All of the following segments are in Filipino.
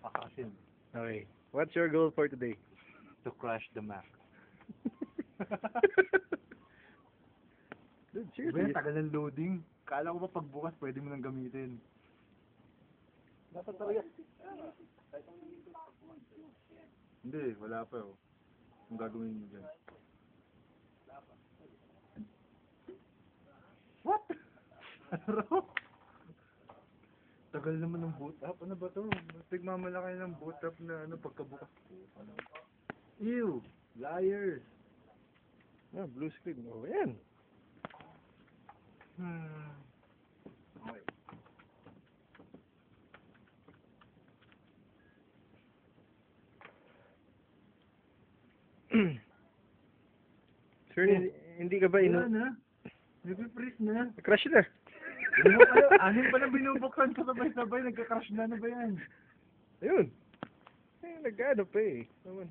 Akasin. Okay. What's your goal for today? To crash the Mac. Dude, Diba seriously. tagal ng loading. Kala ko pa pagbukas pwede mo nang gamitin. Dapat talaga. Hindi, wala pa oh. Kung gagawin mo dyan. What? Ano raw? Tagal naman ng boot up. Ano ba to? Tigmamalaki ng boot up na ano pagkabukas ko. Ano? Ew! Liars! Ah, blue screen. Oh, yan. Okay. Sir, hindi ka ba Wala na. Nag-freeze na. Crash na. Ano pala? Anim pa na binubuksan ko sabay-sabay. Nagka-crash na. Ano ba yan? Ayun. Eh, nag-ano pa eh. Naman.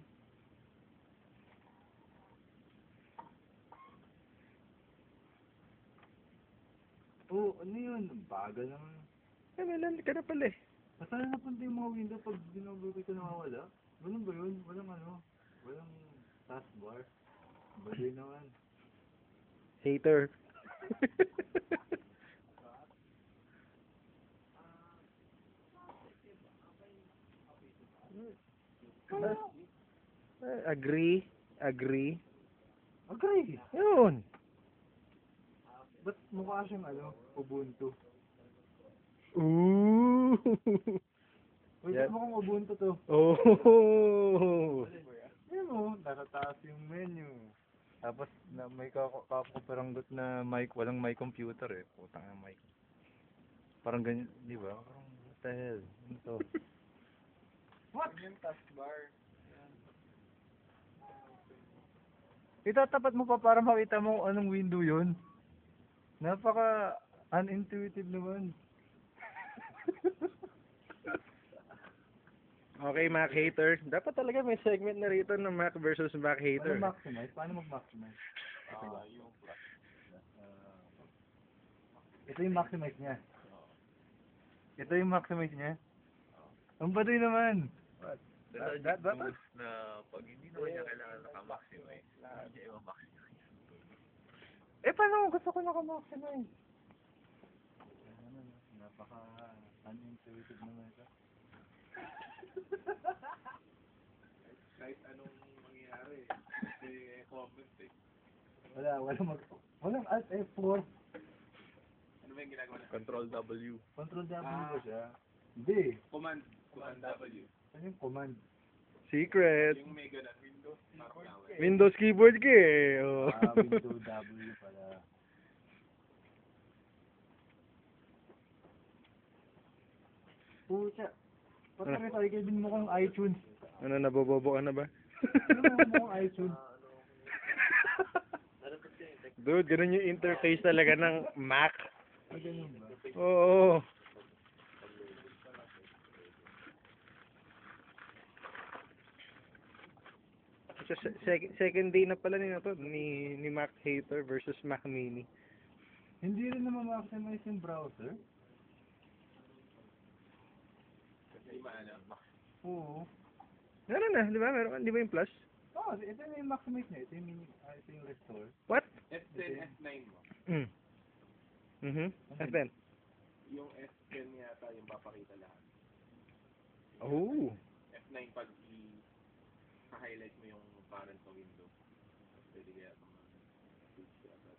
Oo, ano yun? Bagal naman. Eh, may land ka na pala eh. Saan napunta yung mga window pag binubuti ko nawawala? Ganun ba yun? Walang ano? Walang taskbar? Bagay naman. Hater. Agree. Agree. Agree! Yun. Ba't mukha siyang ano? Ubuntu? Ooh. Wait, Yeah. mukhang Ubuntu to. Oh. Yan o, nasa taas yung menu. Tapos na may kakuperanggot na mic, walang mic computer eh. Putang na mic. Parang ganyan, di ba? Parang, what the hell? Ano to? What? Yung taskbar. Itatapat mo pa para makita mo anong window yun. Napaka unintuitive naman. Okay, Mac hater. Dapat talaga may segment na rito ng Mac versus Mac hater. Paano maximize? Paano mag-maximize? Yung ito yung maximize niya. Ito yung maximize niya. Ang baduy naman. What? That Na pag hindi naman niya kailangan naka-maximize, hindi niya i-maximize. Eh, paano gusto ko naka-maximize? Napaka unintuitive naman ito. Kahit anong mangyayari, kasi comment eh. Walang Alt F4. Ano ba yung ginagawa na? Control W. Control W ba siya? Hindi. Command W. Ano yung command? Secret. Yung may ganun, Windows, mark Windows keyboard ka eh. Oh. Window W pala. Pucha. Pati din mo kong iTunes. Ano, nabobobo ka na ba? Ano mo kong iTunes? Dude, ganun yung interface talaga ng Mac. Ah, ganun ba? Oo. Second day na pala nila to ni Mac hater versus Mac mini. Hindi rin naman maximize yung browser. Kasi maano, Oo. Meron na, di ba? Meron, di ba yung plus? Oh, ito na yung maximize niya. Ito yung ito yung restore. What? F10, F9 mo. F10. Yung F10 yata yung papakita lahat. Oh. F9 pag i-highlight mo yung parent sa window. Pwede kaya itong switch yata.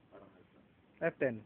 Parang alpha. F10.